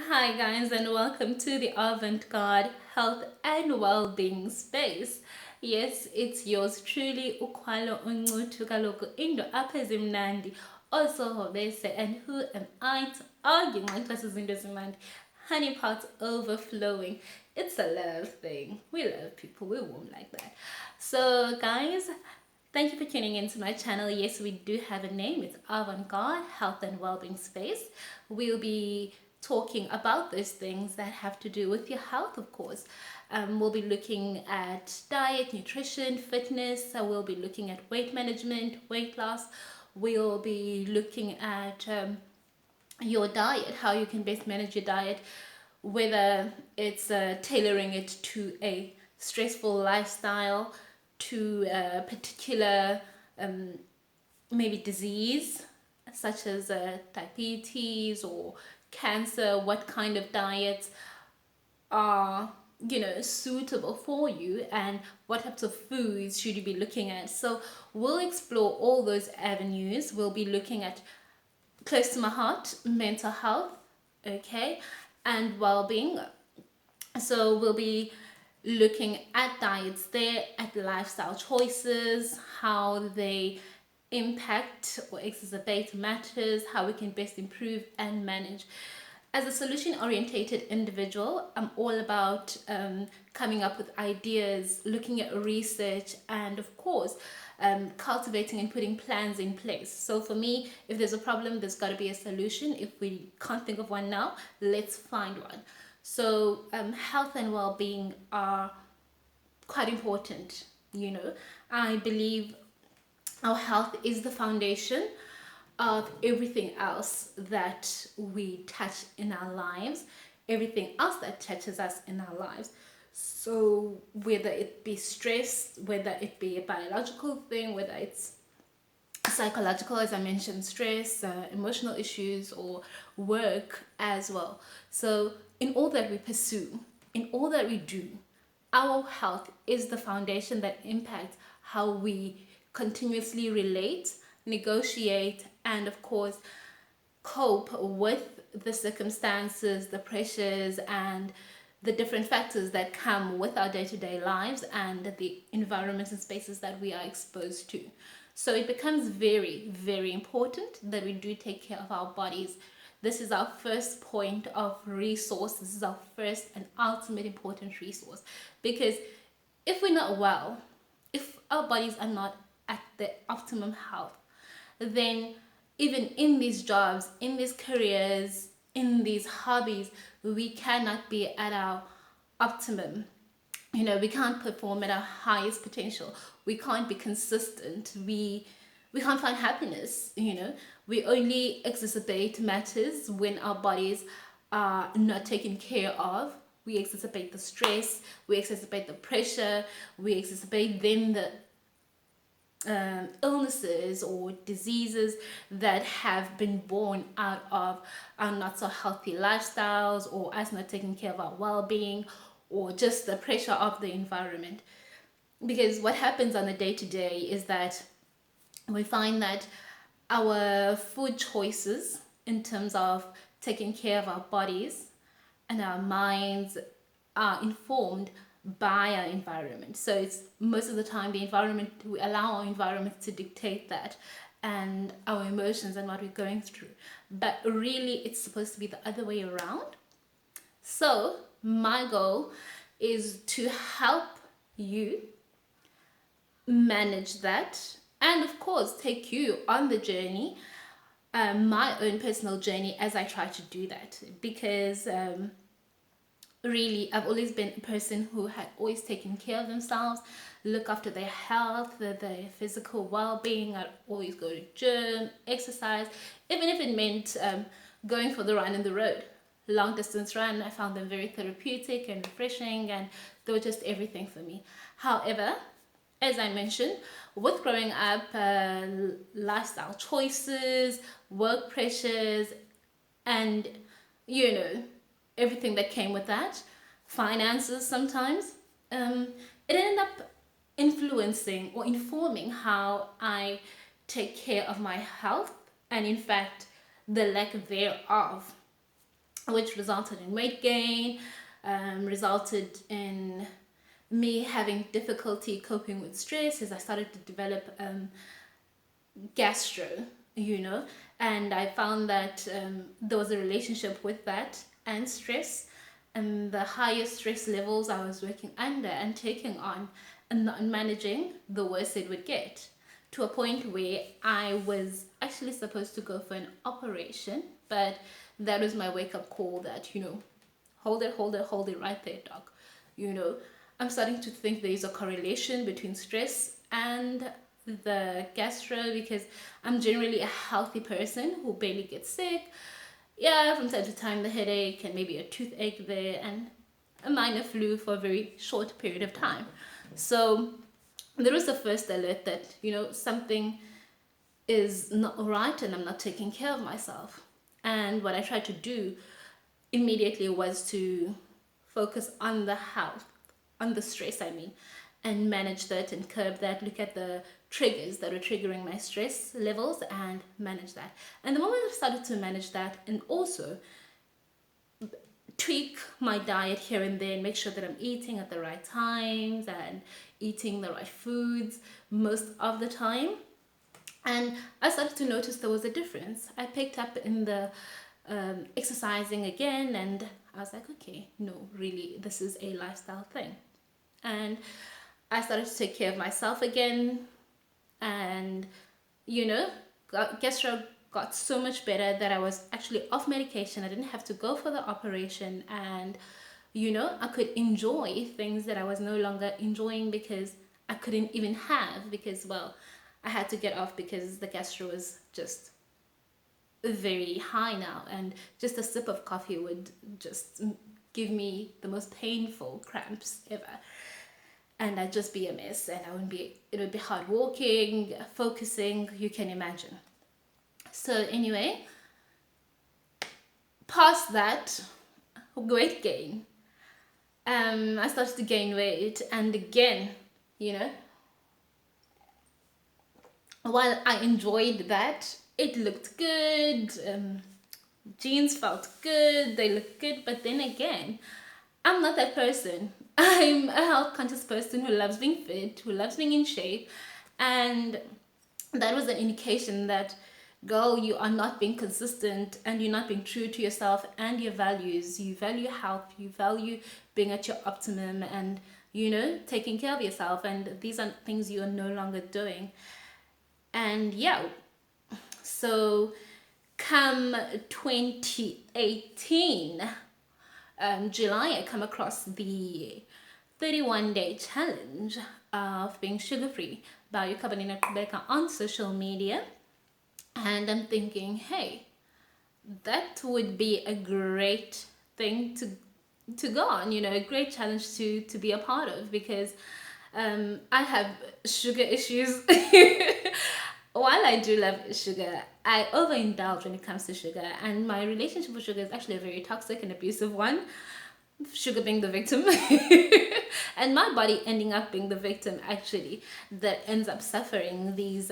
Hi guys, and welcome to the Avantgarde Health and Wellbeing space. Yes, it's yours truly, Ukwalo Ungutu Kaloku Indo Apezimnandi, also Hobese, and who am I to argue my classes in this demand? Honey pots overflowing. It's a love thing. We love people, we won't like that. So guys, thank you for tuning into my channel. Yes, we do have a name. It's Avantgarde Health and Wellbeing Space. We'll be talking about those things that have to do with your health, of course. We'll be looking at diet, nutrition, fitness. So we'll be looking at weight management, weight loss. We'll be looking at your diet, how you can best manage your diet, whether it's tailoring it to a stressful lifestyle, to a particular maybe disease such as diabetes or cancer, what kind of diets are suitable for you and what types of foods should you be looking at. So we'll explore all those avenues. We'll be looking at, close to my heart, mental health, okay, and well-being. So we'll be looking at diets there, at lifestyle choices, how they impact or exacerbate matters, how we can best improve and manage. As a solution orientated individual, I'm all about coming up with ideas, looking at research, and of course, cultivating and putting plans in place. So for me, if there's a problem, there's got to be a solution. If we can't think of one now, let's find one. So health and well-being are quite important. I believe our health is the foundation of everything else that we touch in our lives, everything else that touches us in our lives. So whether it be stress, whether it be a biological thing, whether it's psychological, as I mentioned, stress, emotional issues, or work as well. So in all that we pursue, in all that we do, our health is the foundation that impacts how we continuously relate, negotiate, and of course cope with the circumstances, the pressures, and the different factors that come with our day-to-day lives and the environments and spaces that we are exposed to. So it becomes very, very important that we do take care of our bodies. This is our first point of resource. This is our first and ultimate important resource. Because if we're not well, if our bodies are not at the optimum health, then even in these jobs, in these careers, in these hobbies, we cannot be at our optimum. We can't perform at our highest potential. We can't be consistent. We can't find happiness. We only exacerbate matters when our bodies are not taken care of. We exacerbate the stress, we exacerbate the pressure, we exacerbate then the illnesses or diseases that have been born out of our not so healthy lifestyles, or us not taking care of our well-being, or just the pressure of the environment. Because what happens on a day-to-day is that we find that our food choices, in terms of taking care of our bodies and our minds, are informed by our environment. So it's most of the time the environment, we allow our environment to dictate that, and our emotions and what we're going through. But really, it's supposed to be the other way around. So my goal is to help you manage that, and of course take you on the journey, my own personal journey, as I try to do that. Because really, I've always been a person who had always taken care of themselves, look after their health, their physical well-being. I'd always go to gym, exercise, even if it meant going for the run in the road. Long distance run, I found them very therapeutic and refreshing, and they were just everything for me. However, as I mentioned, with growing up, lifestyle choices, work pressures, and everything that came with that, finances sometimes, it ended up influencing or informing how I take care of my health, and in fact, the lack thereof. which resulted in weight gain, resulted in me having difficulty coping with stress as I started to develop gastro, you know, and I found that there was a relationship with that and stress, and the higher stress levels I was working under and taking on and not managing, the worse it would get, to a point where I was actually supposed to go for an operation, but that was my wake-up call that, you know, hold it right there, doc. You know, I'm starting to think there is a correlation between stress and the gastro, because I'm generally a healthy person who barely gets sick. Yeah, from time to time the headache and maybe a toothache there and a minor flu for a very short period of time. So there was the first alert that, you know, something is not right and I'm not taking care of myself. And what I tried to do immediately was to focus on the health, on the stress, I mean, and manage that and curb that, look at the triggers that were triggering my stress levels and manage that. And the moment I started to manage that and also tweak my diet here and there and make sure that I'm eating at the right times and eating the right foods most of the time, and I started to notice there was a difference. I picked up in the exercising again, and I was like, okay, no, really, this is a lifestyle thing. And I started to take care of myself again, and, you know, gastro got so much better that I was actually off medication. I didn't have to go for the operation, and, you know, I could enjoy things that I was no longer enjoying because I couldn't even have, because, well, I had to get off because the gastro was just very high now, and just a sip of coffee would just give me the most painful cramps ever, and I'd just be a mess, and it would be hard walking, focusing, you can imagine. So anyway, past that, weight gain, I started to gain weight, and again, you know, while I enjoyed that, it looked good, jeans felt good, they looked good, but then again, I'm not that person. I'm a health conscious person who loves being fit, who loves being in shape, and that was an indication that, girl, you are not being consistent and you're not being true to yourself and your values. You value health, you value being at your optimum and, you know, taking care of yourself, and these are things you are no longer doing. And yeah, so come 2018, July, I come across the 31-day challenge of being sugar-free by Carolina Rebecca on social media. And I'm thinking, hey, that would be a great thing to go on, you know, a great challenge to be a part of, because I have sugar issues. While I do love sugar, I overindulge when it comes to sugar, and my relationship with sugar is actually a very toxic and abusive one. Sugar being the victim, and my body ending up being the victim, actually, that ends up suffering these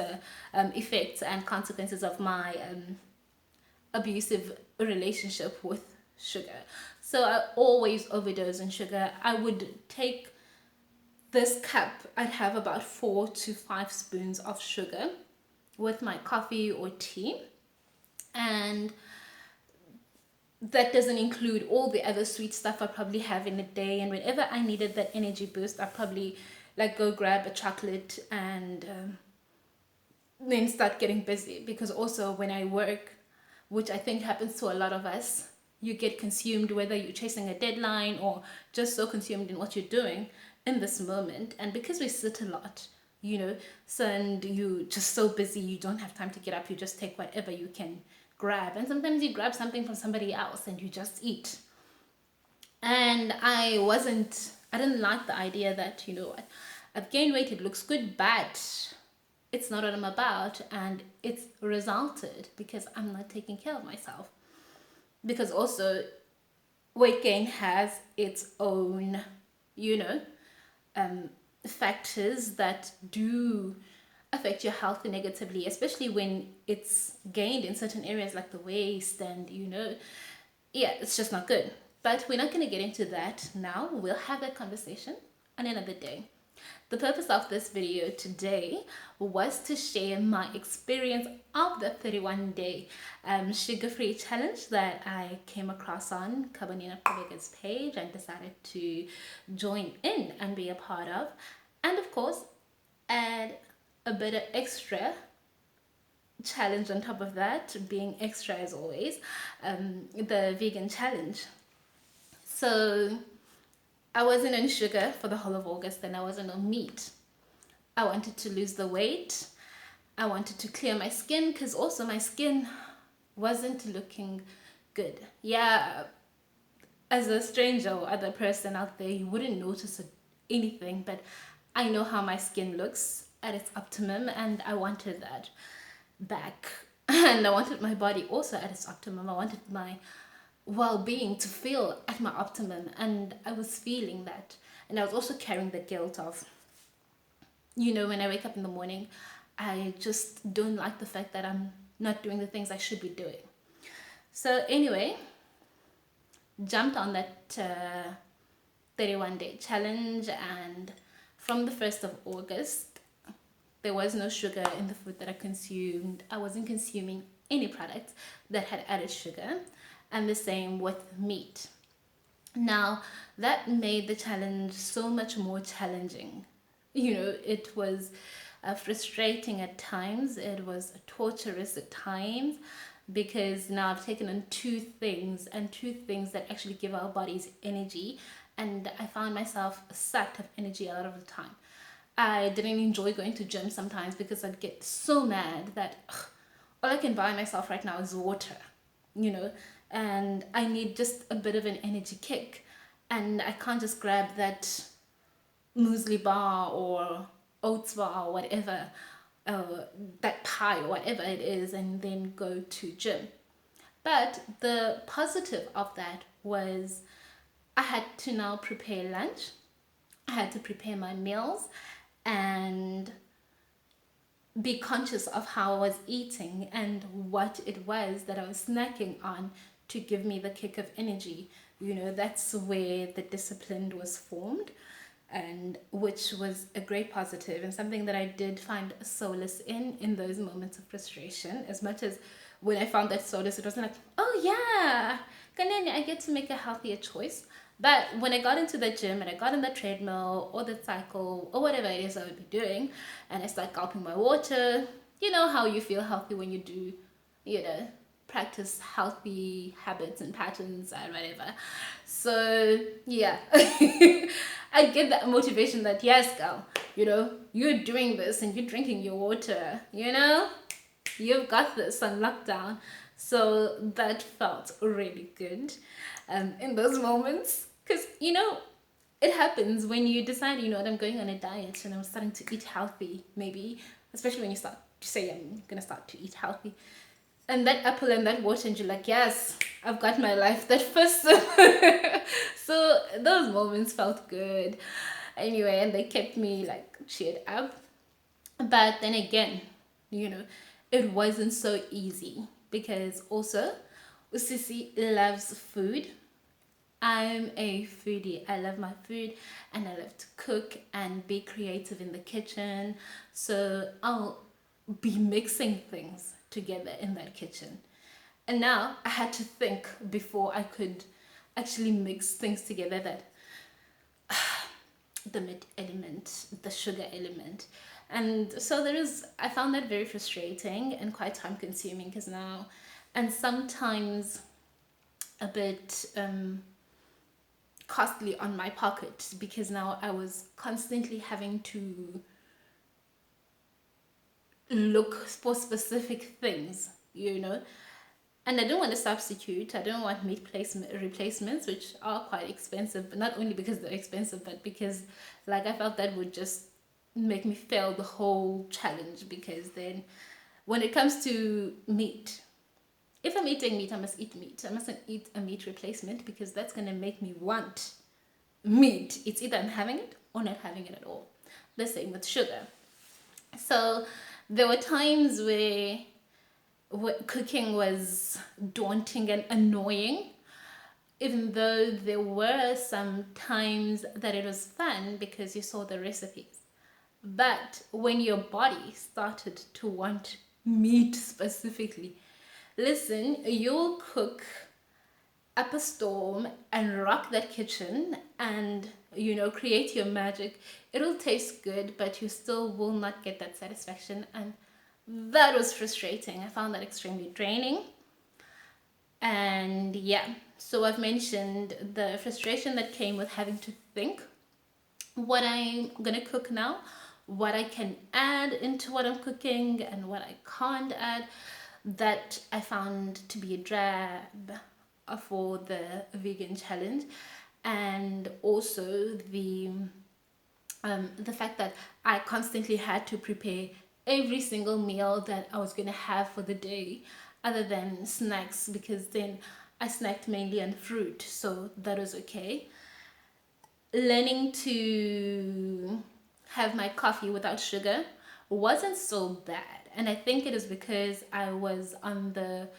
effects and consequences of my abusive relationship with sugar. So I always overdose on sugar. I would take this cup, I'd have about 4 to 5 spoons of sugar with my coffee or tea, and that doesn't include all the other sweet stuff I probably have in a day. And whenever I needed that energy boost, I probably like go grab a chocolate and then start getting busy, because also when I work, which I think happens to a lot of us, you get consumed, whether you're chasing a deadline or just so consumed in what you're doing in this moment. And because we sit a lot, you know, so, and you just so busy, you don't have time to get up, you just take whatever you can grab, and sometimes you grab something from somebody else and you just eat. And I didn't like the idea that, you know what, I've gained weight, it looks good, but it's not what I'm about, and it's resulted because I'm not taking care of myself. Because also weight gain has its own, you know, factors that do affect your health negatively, especially when it's gained in certain areas like the waist, and, you know, yeah, it's just not good. But we're not going to get into that now. We'll have that conversation on another day. The purpose of this video today was to share my experience of the 31-day sugar-free challenge that I came across on Kabanina Prega's page and decided to join in and be a part of. And of course, add a bit of extra challenge on top of that, being extra as always, the vegan challenge. So I wasn't on sugar for the whole of August and I wasn't on meat. I wanted to lose the weight. I wanted to clear my skin because also my skin wasn't looking good. Yeah, as a stranger or other person out there, you wouldn't notice anything, but I know how my skin looks at its optimum and I wanted that back. And I wanted my body also at its optimum. I wanted my well-being to feel at my optimum, and I was feeling that. And I was also carrying the guilt of, when I wake up in the morning, I just don't like the fact that I'm not doing the things I should be doing. So anyway, jumped on that 31-day challenge, and from the 1st of August, there was no sugar in the food that I consumed. I wasn't consuming any products that had added sugar, and the same with meat. Now, that made the challenge so much more challenging. It was frustrating at times. It was torturous at times, because now I've taken on two things that actually give our bodies energy, and I found myself sucked of energy a lot of the time. I didn't enjoy going to gym sometimes because I'd get so mad that all I can buy myself right now is water, and I need just a bit of an energy kick, and I can't just grab that muesli bar or oats bar or whatever, that pie or whatever it is, and then go to gym. But the positive of that was I had to now prepare lunch. I had to prepare my meals and be conscious of how I was eating and what it was that I was snacking on to give me the kick of energy. That's where the discipline was formed, and which was a great positive and something that I did find solace in those moments of frustration. As much as when I found that solace, it wasn't like, oh yeah, I get to make a healthier choice. But when I got into the gym and I got on the treadmill or the cycle or whatever it is I would be doing, and I start gulping my water, you know how you feel healthy when you do, practice healthy habits and patterns and whatever. So yeah, I get that motivation that yes, girl, you're doing this and you're drinking your water, you've got this on lockdown. So that felt really good in those moments, because it happens when you decide, I'm going on a diet and I'm starting to eat healthy, maybe, especially when you start to say I'm gonna start to eat healthy, and that apple and that water, and you're like, yes, I've got my life, that first so those moments felt good anyway, and they kept me like cheered up. But then again, it wasn't so easy, because also Usisi loves food. I'm a foodie. I love my food and I love to cook and be creative in the kitchen. So I'll be mixing things together in that kitchen. And now I had to think before I could actually mix things together, that the meat element, the sugar element. And so I found that very frustrating and quite time consuming, because now, and sometimes a bit costly on my pocket, because now I was constantly having to look for specific things, and I don't want to substitute. I don't want meat replacements, which are quite expensive, but not only because they're expensive, but because I felt that would just make me fail the whole challenge. Because then when it comes to meat, if I'm eating meat, I must eat meat. I mustn't eat a meat replacement, because that's going to make me want meat. It's either I'm having it or not having it at all. The same with sugar. So there were times where cooking was daunting and annoying, even though there were some times that it was fun because you saw the recipes. But when your body started to want meat specifically, listen, you'll cook up a storm and rock that kitchen and create your magic. It'll taste good, but you still will not get that satisfaction, and that was frustrating. I found that extremely draining. And yeah, so I've mentioned the frustration that came with having to think what I'm gonna cook now, what I can add into what I'm cooking and what I can't add. That I found to be a drag for the vegan challenge. And also the fact that I constantly had to prepare every single meal that I was going to have for the day, other than snacks, because then I snacked mainly on fruit, so that was okay. Learning to have my coffee without sugar wasn't so bad, and I think it is because I was on the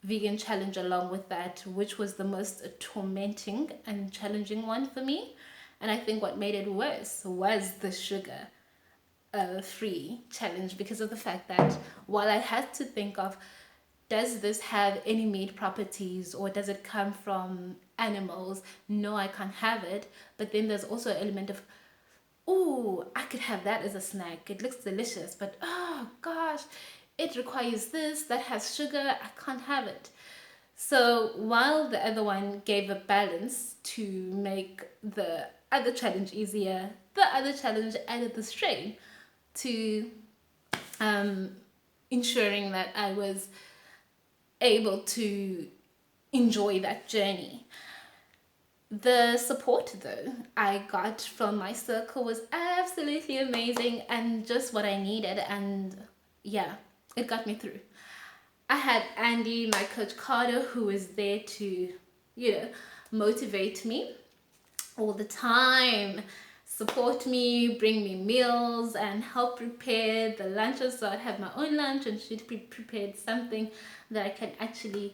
vegan challenge along with that, which was the most tormenting and challenging one for me. And I think what made it worse was the sugar free challenge, because of the fact that while I had to think of, does this have any meat properties or does it come from animals? No, I can't have it. But then there's also an element of, oh, I could have that as a snack. It looks delicious, but oh gosh, it requires this, that has sugar, I can't have it. So while the other one gave a balance to make the other challenge easier, the other challenge added the strain to ensuring that I was able to enjoy that journey. The support, though, I got from my circle was absolutely amazing and just what I needed. And yeah, it got me through. I had Andy, my coach Carter, who was there to, motivate me all the time, support me, bring me meals, and help prepare the lunches. So I'd have my own lunch and she'd prepared something that I can actually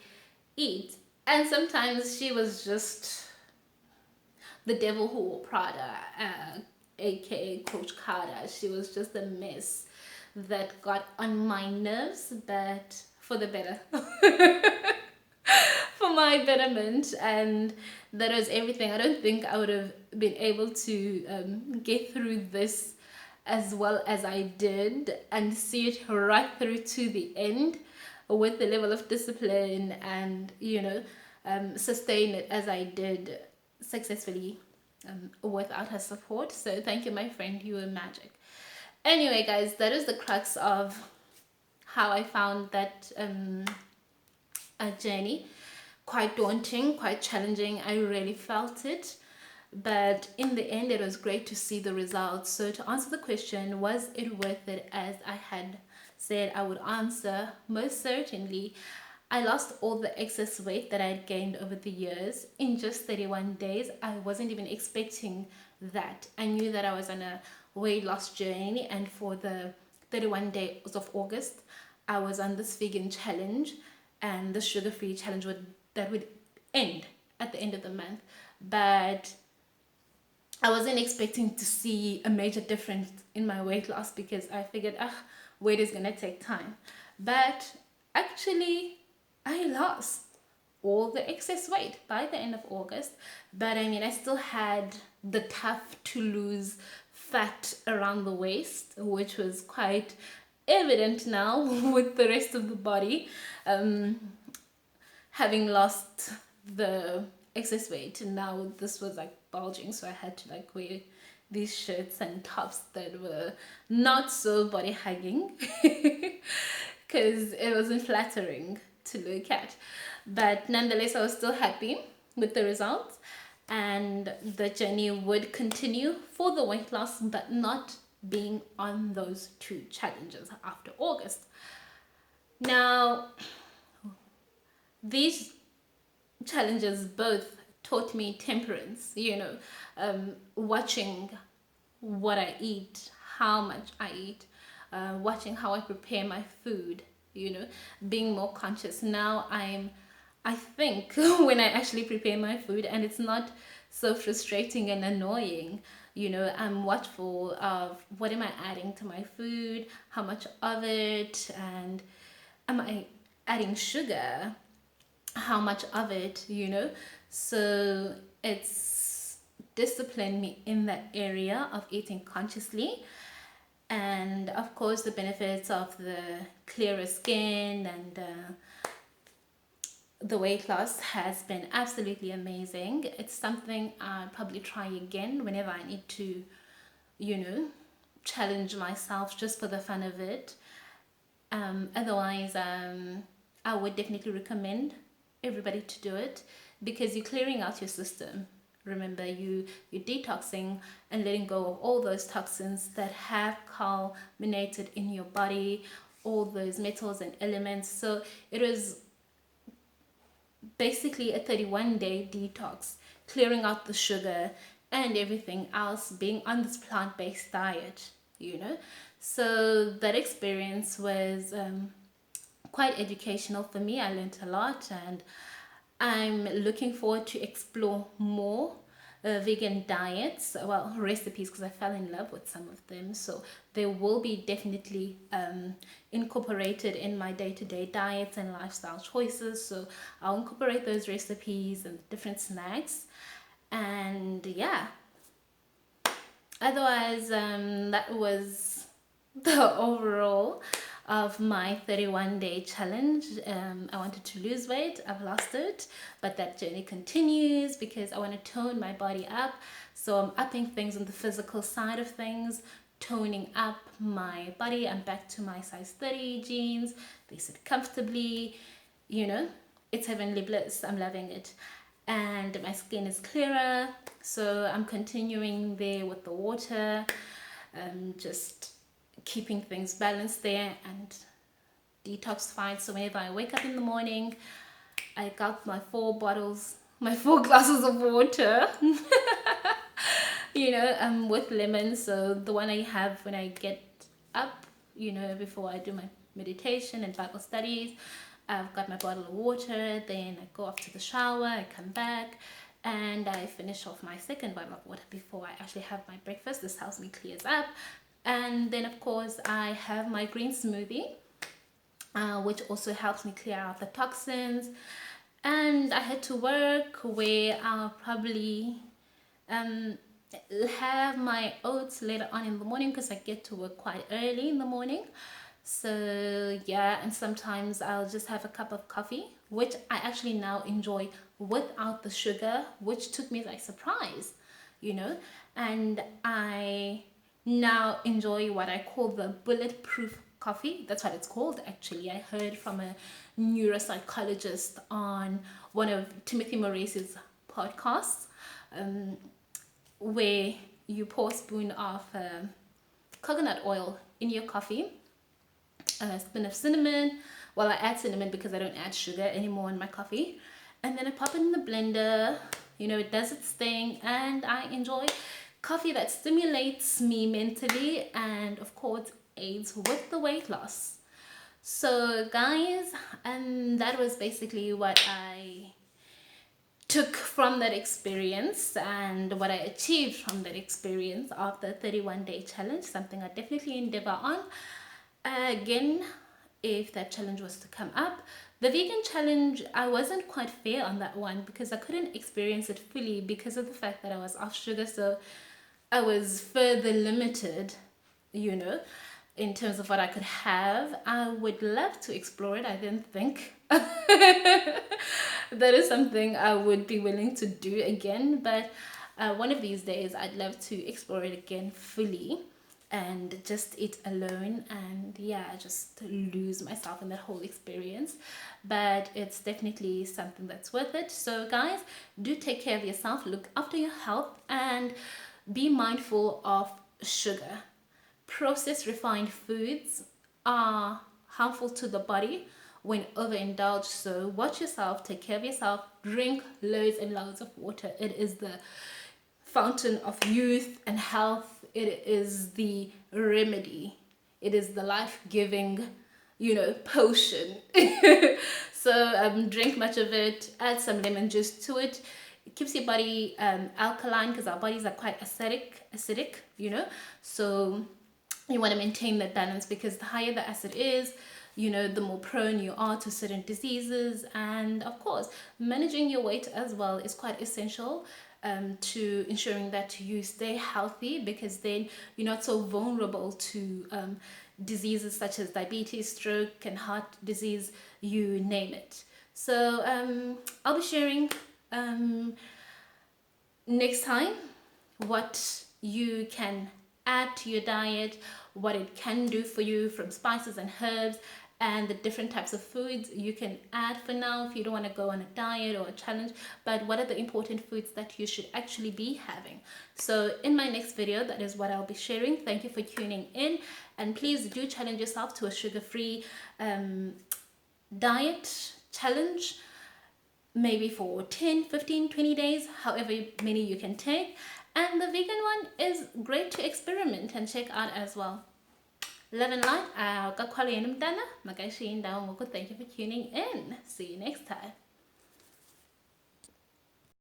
eat. And sometimes she was just the devil who wore Prada, aka Coach Carter. She was just a mess that got on my nerves, but for the better. For my betterment, and that was everything. I don't think I would have been able to get through this as well as I did and see it right through to the end with the level of discipline and sustain it as I did successfully without her support. So thank you, my friend, you were magic. Anyway, guys, that is the crux of how I found that a journey. Quite daunting, quite challenging. I really felt it. But in the end, it was great to see the results. So to answer the question, was it worth it, as I had said I would answer? Most certainly. I lost all the excess weight that I had gained over the years in just 31 days. I wasn't even expecting that. I knew that I was on a weight loss journey, and for the 31 days of August, I was on this vegan challenge, and the sugar-free challenge would end at the end of the month. But I wasn't expecting to see a major difference in my weight loss, because I figured, weight is gonna take time. But actually, I lost all the excess weight by the end of August. But I mean, I still had the tough to lose fat around the waist, which was quite evident now with the rest of the body. Having lost the excess weight, and now this was like bulging, so I had to like wear these shirts and tops that were not so body hugging because it wasn't flattering to look at. But nonetheless, I was still happy with the results, and the journey would continue for the weight loss, but not being on those two challenges after August. Now, these challenges both taught me temperance, watching what I eat, how much I eat, watching how I prepare my food, being more conscious. Now I'm I think when I actually prepare my food, and it's not so frustrating and annoying. I'm watchful of what am I adding to my food, how much of it, and am I adding sugar, how much of it. So it's disciplined me in that area of eating consciously. And of course, the benefits of the clearer skin and the weight loss has been absolutely amazing. It's something I'll probably try again whenever I need to, you know, challenge myself just for the fun of it. Otherwise, I would definitely recommend everybody to do it because you're clearing out your system. Remember, you're detoxing and letting go of all those toxins that have culminated in your body, all those metals and elements. So it is basically a 31-day detox, clearing out the sugar and everything else, being on this plant-based diet. So that experience was quite educational for me. I learned a lot, and I'm looking forward to explore more vegan diets, well, recipes, because I fell in love with some of them. So they will be definitely incorporated in my day-to-day diets and lifestyle choices. So I'll incorporate those recipes and different snacks. And yeah, otherwise, that was the overall of my 31-day challenge. I wanted to lose weight. I've lost it, but that journey continues because I want to tone my body up. So I'm upping things on the physical side of things, toning up my body. I'm back to my size 30 jeans. They sit comfortably. It's heavenly bliss. I'm loving it. And my skin is clearer. So I'm continuing there with the water. Just keeping things balanced there and detoxified. So whenever I wake up in the morning, I got my 4 glasses of water, with lemon. So the one I have when I get up, before I do my meditation and Bible studies, I've got my bottle of water. Then I go off to the shower, I come back, and I finish off my second bottle of water before I actually have my breakfast. This helps me clears up. And then of course I have my green smoothie, which also helps me clear out the toxins. And I head to work where I'll probably have my oats later on in the morning because I get to work quite early in the morning. So yeah, and sometimes I'll just have a cup of coffee, which I actually now enjoy without the sugar, which took me by surprise, and I now enjoy what I call the bulletproof coffee. That's what it's called, actually. I heard from a neuropsychologist on one of Timothy Morace's podcasts, where you pour a spoon of coconut oil in your coffee, a spoon of cinnamon. Well, I add cinnamon because I don't add sugar anymore in my coffee. And then I pop it in the blender. It does its thing, and I enjoy coffee that stimulates me mentally and of course aids with the weight loss. So guys, that was basically what I took from that experience and what I achieved from that experience of the 31-day challenge. Something I definitely endeavor on again if that challenge was to come up. The vegan challenge, I wasn't quite fair on that one because I couldn't experience it fully because of the fact that I was off sugar. So I was further limited, in terms of what I could have. I would love to explore it. I didn't think that is something I would be willing to do again, but one of these days I'd love to explore it again fully and just eat alone and just lose myself in that whole experience. But it's definitely something that's worth it. So guys, do take care of yourself, look after your health, and be mindful of sugar. Processed refined foods are harmful to the body when overindulged. So watch yourself, take care of yourself, drink loads and loads of water. It is the fountain of youth and health. It is the remedy. It is the life-giving potion. So drink much of it, add some lemon juice to it. It keeps your body alkaline, because our bodies are quite acidic, so you want to maintain that balance, because the higher the acid is, the more prone you are to certain diseases. And of course, managing your weight as well is quite essential, to ensuring that you stay healthy, because then you're not so vulnerable to diseases such as diabetes, stroke, and heart disease, you name it. So I'll be sharing next time what you can add to your diet, what it can do for you from spices and herbs, and the different types of foods you can add for now if you don't want to go on a diet or a challenge. But what are the important foods that you should actually be having? So in my next video, that is what I'll be sharing. Thank you for tuning in, and please do challenge yourself to a sugar-free diet challenge, maybe for 10, 15, 20 days, however many you can take. And the vegan one is great to experiment and check out as well. Love and light. Thank you for tuning in. See you next time.